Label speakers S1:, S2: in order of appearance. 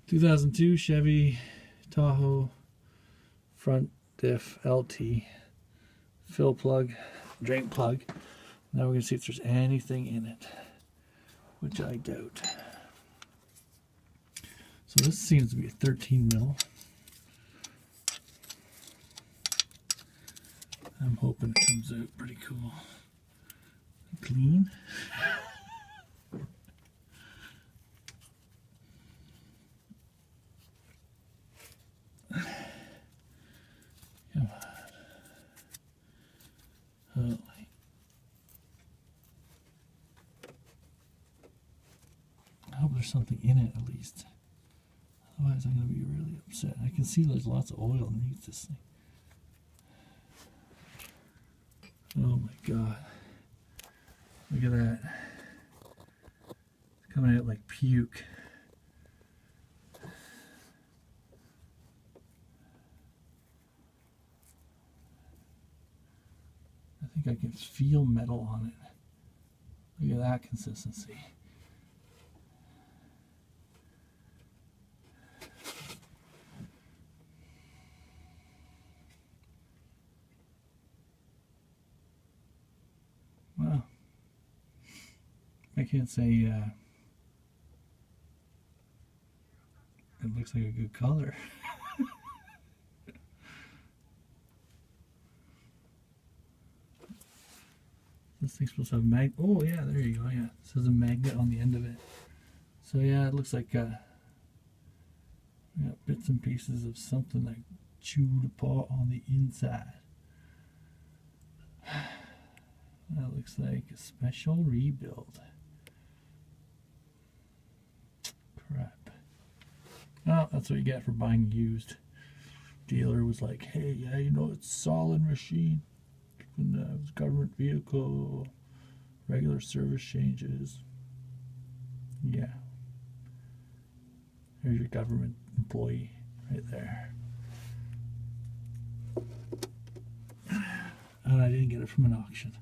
S1: 2002 Chevy Tahoe front diff LT fill plug, drain plug. Now we're going to see if there's anything in it, which I doubt. So this seems to be a 13 mil. I'm hoping it comes out pretty cool. Clean. Come on. Holy. I hope there's something in it at least. Otherwise I'm going to be really upset. I can see there's lots of oil underneath this thing. Oh my god. Look at that. It's coming out like puke. I think I can feel metal on it. Look at that consistency. Well, I can't say it looks like a good color. This thing's supposed to have oh yeah, there you go, yeah. It says a magnet on the end of it. So yeah, it looks like got bits and pieces of something like chewed apart on the inside. That looks like a special rebuild. Crap. Oh, that's what you get for buying used. Dealer was like, hey, yeah, you know, it's a solid machine. And it was government vehicle, regular service changes. Yeah. There's your government employee right there. And I didn't get it from an auction.